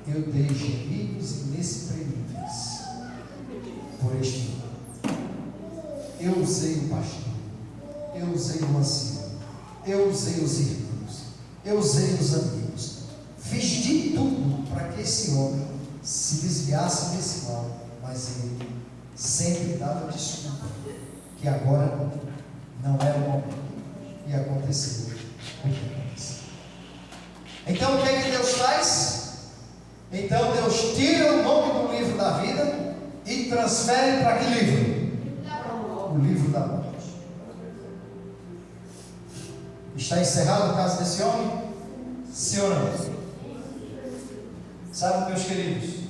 eu dei gemidos inexprimíveis por este homem. Eu usei o pastor, eu usei o ancião, eu usei os irmãos, eu usei os amigos, fiz de tudo para que esse homem se desviasse desse mal, mas ele sempre dava desculpa que agora não era o momento, e aconteceu o que aconteceu. Então o que é que Deus faz? Então Deus tira o nome do livro da vida e transfere para que livro? O livro da morte. Está encerrado o caso desse homem? Sim ou não? Sabe, meus queridos?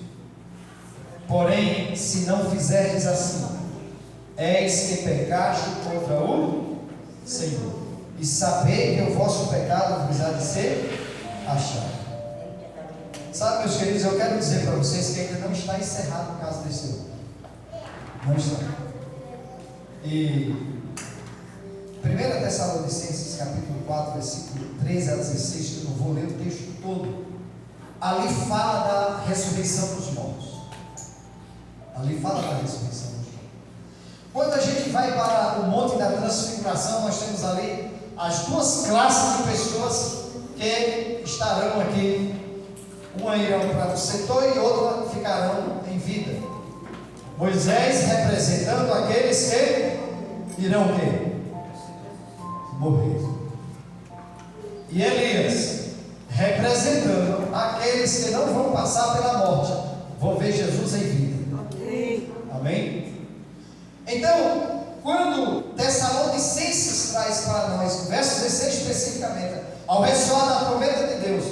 Porém, se não fizerdes assim, eis que pecaste contra o Senhor, e sabei que o vosso pecado vos há de ser achado. Sabe, meus queridos, eu quero dizer para vocês que ainda não está encerrado o caso desse homem. Não está. E 1 Tessalonicenses capítulo 4, versículo 13 a 16, que eu não vou ler o texto todo, ali fala da ressurreição dos mortos. Ali fala da ressurreição dos mortos. Quando a gente vai para o Monte da Transfiguração, nós temos ali as duas classes de pessoas que estarão aqui. Uma irão para o setor e outra ficarão em vida. Moisés representando aqueles que irão o quê? Morrer. E Elias representando aqueles que não vão passar pela morte, vão ver Jesus em vida. Amém? Então, quando Tessalonicenses traz para nós, verso 16 especificamente, ao ressoar da trombeta de Deus,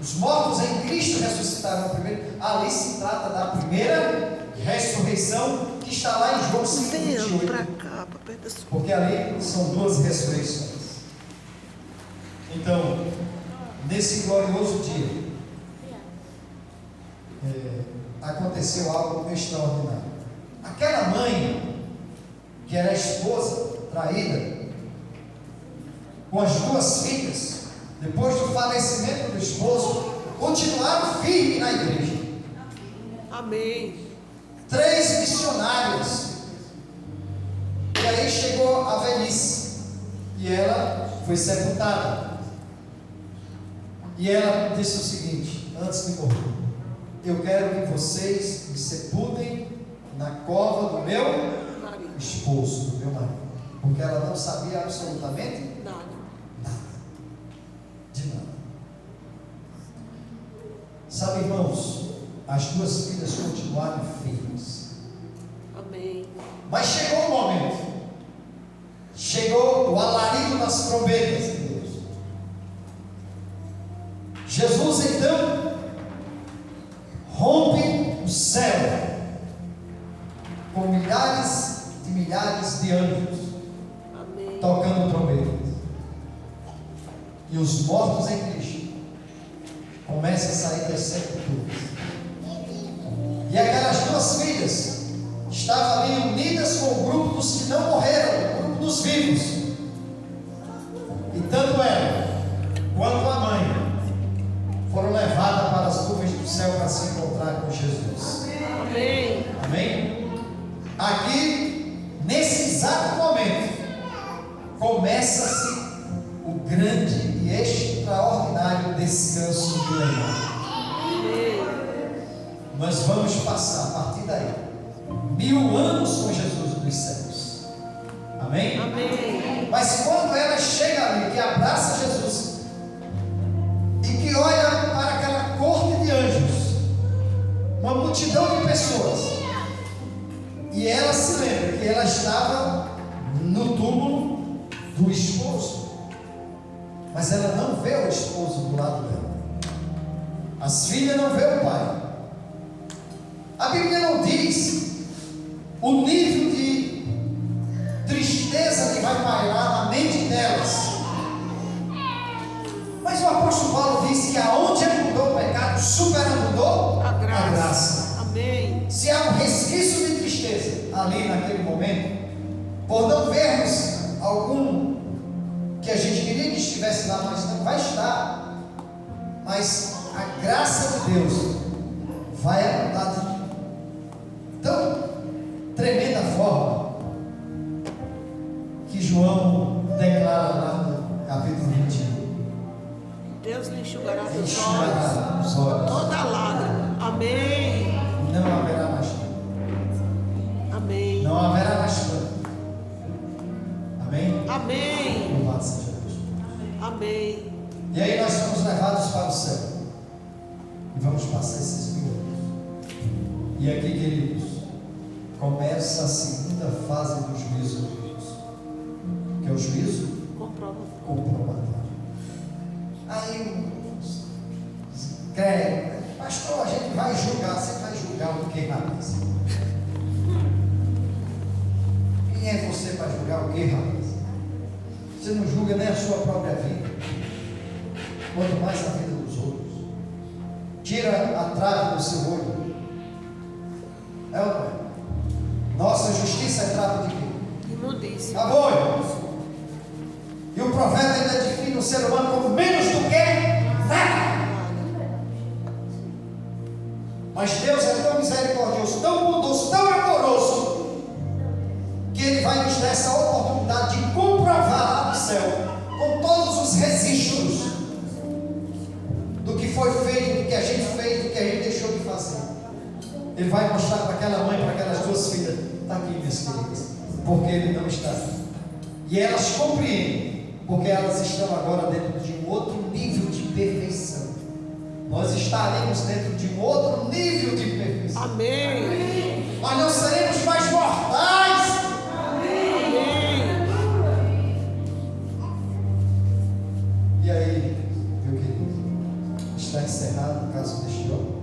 os mortos em Cristo ressuscitarão primeiro. Ali se trata da primeira ressurreição que está lá em João 5:28. Porque ali são duas ressurreições. Então, nesse glorioso dia, aconteceu algo extraordinário. Aquela mãe, que era a esposa traída, com as duas filhas, depois do falecimento do esposo, continuaram firmes na igreja. Amém. 3 missionários. E aí chegou a velhice. E ela foi sepultada. E ela disse o seguinte, antes de morrer: eu quero que vocês me sepultem na cova do meu esposo, do meu marido. Porque ela não sabia absolutamente Nada. de nada. Sabe, irmãos, as duas filhas continuaram firmes. Amém. Mas chegou o momento, chegou o alarido das trombetas de Deus. Jesus então rompe o céu com milhares de anjos. Amém. Tocando trombetas. E os mortos em Cristo começam a sair das sepulturas. E aquelas duas filhas estavam ali unidas com o grupo dos que não morreram, o grupo dos vivos. E tanto ela quanto a mãe foram levadas para as nuvens do céu para se encontrar com Jesus. Amém. Amém? Aqui, nesse exato momento, começa-se o grande e extraordinário descanso milenar. Nós vamos passar a partir daí 1000 anos com Jesus nos céus. Amém? Amém. Mas quando ela chega ali, que abraça Jesus e que olha para aquela corte de anjos, uma multidão de pessoas, e ela se lembra que ela estava no túmulo do esposo, mas ela não vê o esposo do lado dela. As filhas não vê o pai. A Bíblia não diz o nível de tristeza que vai pairar na mente delas. Mas o apóstolo Paulo diz que aonde abundou o pecado, superabundou A a graça. graça. Amém. Se há um resquício de tristeza ali naquele momento, por não vermos algum que a gente queria que estivesse lá, mas não vai estar, mas a graça de Deus vai abundar de tão tremenda forma que João declara lá no capítulo 21. Deus lhe enxugará dos olhos Enxugará os olhos, toda lágrima. Amém. não haverá mais choro, Amém. não haverá mais choro. Amém? Amém. Louvado seja Deus. Amém. E aí nós somos levados para o céu e vamos passar esses 1000 anos. E aqui, queridos, começa a segunda fase do juízo de Deus, que é o juízo comprobatório. Aí, pastor, a gente vai julgar, você vai julgar o que, rapaz? Quem é você para julgar o que, rapaz? Você não julga nem a sua própria vida, quanto mais a vida dos outros. Tira a trave do seu olho. É ou não é? Nossa justiça é trave de quê? Imundícia. Acabou, irmãos. E o profeta ainda define o ser humano como menos do que nada. Mas Deus é tão misericordioso, tão bondoso, tão amoroso, que Ele vai nos dar essa oportunidade de comprovar lá no céu, com todos os registros do que foi feito, do que a gente fez, do que a gente deixou de fazer. Ele vai mostrar para aquela mãe, para aquelas duas filhas: está aqui, minhas queridas, porque Ele não está aqui. E elas compreendem, porque elas estão agora dentro de um outro nível de perfeição. Nós estaremos dentro de um outro nível de perfeição. Amém. Nós não seremos mais mortais. Amém. E aí, meu querido, está encerrado o caso deste homem?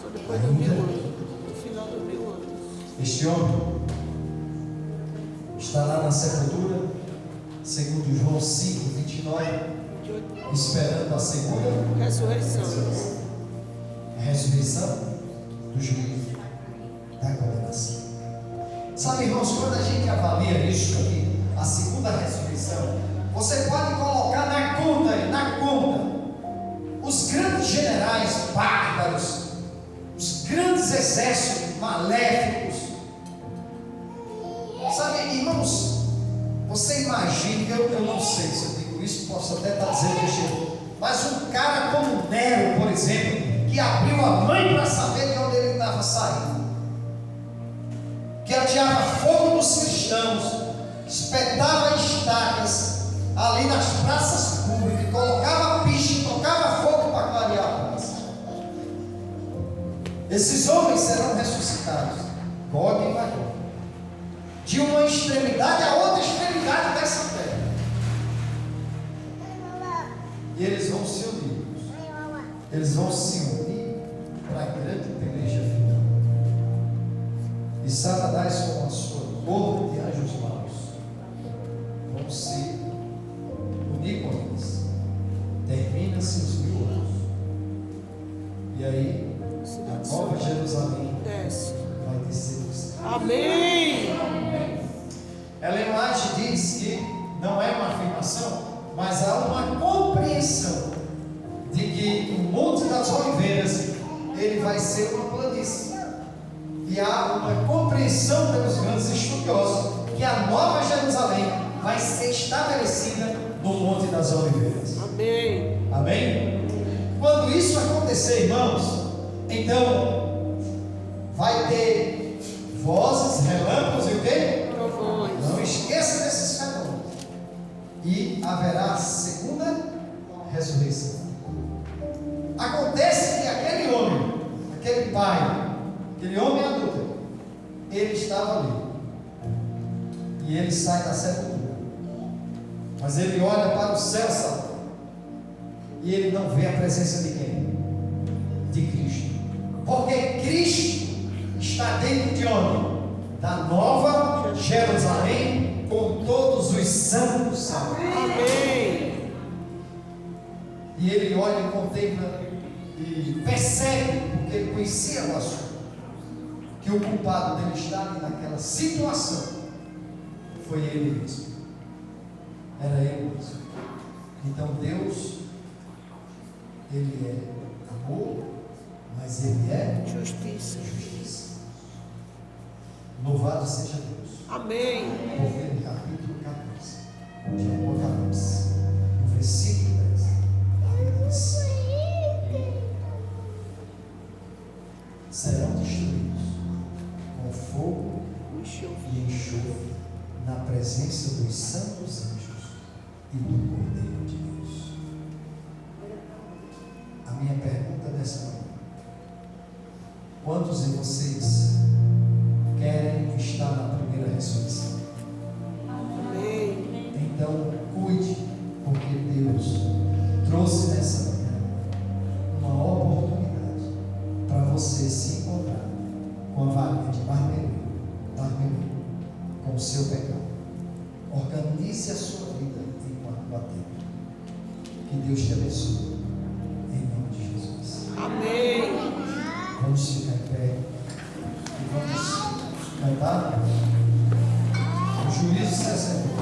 Só depois do 1000 anos. No final do 1000 anos. Este homem está lá na sepultura, segundo João 5, 29, esperando a segunda Ressurreição. a ressurreição do juízo, da condenação. Sabe, irmãos, quando a gente avalia isso aqui, a segunda ressurreição, você pode colocar na conta, os grandes generais bárbaros, os grandes exércitos maléficos. Sabe, irmãos, você imagina, eu não sei se eu digo isso, posso até estar dizendo besteira, mas um cara como Nero, por exemplo, que abriu a mãe para saber de onde ele estava saindo, que ateava fogo nos cristãos, espetava estacas ali nas praças públicas, colocava piche, tocava fogo para clarear a praça. Esses homens serão ressuscitados, Gog e Magog, de uma extremidade a outra extremidade dessa terra. E eles vão se unir. Eles vão se unir para a grande peleja final. E Satanás, com a sua corte de anjos maus, vão se unir com eles. Termina-se os 1000 anos. E aí, a nova Jerusalém Desce. vai descer do céu. Amém. Ellen White diz que não é uma afirmação, mas há uma compreensão de que o Monte das Oliveiras ele vai ser uma planície. E há uma compreensão pelos grandes estudiosos que a Nova Jerusalém vai ser estabelecida no Monte das Oliveiras. Amém. Amém? Quando isso acontecer, irmãos, então vai ter vozes, relâmpagos e o quê? Trovões. Não esqueça desses fenômenos. E haverá a segunda ressurreição. Acontece que aquele homem, aquele pai, aquele homem adulto, ele estava ali. E ele sai da sepultura. Mas ele olha para o céu, sabe? E ele não vê a presença de quem? De Cristo. Porque Cristo está dentro de onde? Da Nova Jerusalém, com todos os santos salvos. Amém. E ele olha e contempla e percebe, porque ele conhecia o assunto, que o culpado dele estar naquela situação foi ele mesmo. Era ele mesmo. Então Deus, ele é amor, mas ele é Justiça. justiça. Louvado seja Deus. Amém. Porque no capítulo 14 de Apocalipse, no versículo 10, ele diz: serão destruídos com fogo e enxofre na presença dos santos anjos e do Cordeiro de Deus. A minha pergunta dessa manhã: quantos de vocês querem estar na primeira ressurreição? Amém. Então cuide, porque Deus trouxe nessa pecado. Organize a sua vida enquanto há tempo. Que Deus te abençoe. Em nome de Jesus. Amém. Vamos ficar em pé e vamos cantar o Juízo 60.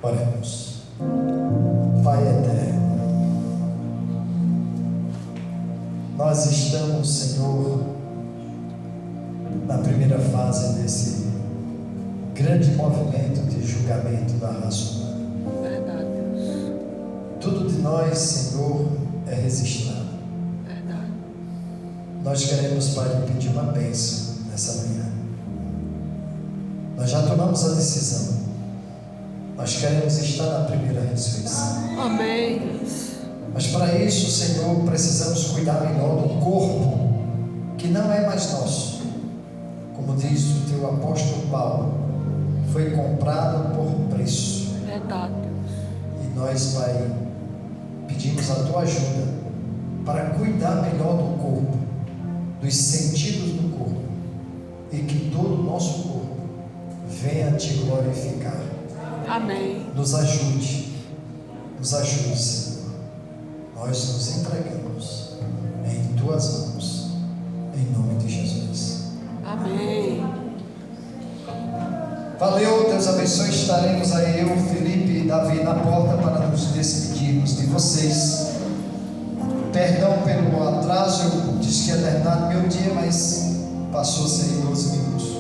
Oremos. Pai eterno, nós estamos, Senhor, na primeira fase desse grande movimento de julgamento da raça humana. Verdade. Tudo de nós, Senhor, é registrado. Verdade. Nós queremos, Pai, lhe pedir uma bênção nessa manhã. Nós já tomamos a decisão. Nós queremos estar na primeira ressurreição. Amém. Mas para isso, Senhor, precisamos cuidar melhor do corpo, que não é mais nosso. Como diz o teu apóstolo Paulo, foi comprado por preço. Verdade. E nós, Pai, pedimos a tua ajuda para cuidar melhor do corpo, dos sentidos do corpo, e que todo o nosso corpo venha te glorificar. Amém. Nos ajude, Senhor. Nós nos entregamos em tuas mãos, em nome de Jesus. Amém. Valeu, Deus abençoe. Estaremos aí, eu, Felipe e Davi, na porta para nos despedirmos de vocês. Perdão pelo atraso, eu disse que ia terminar meu dia, mas passou-se aí 12 minutos.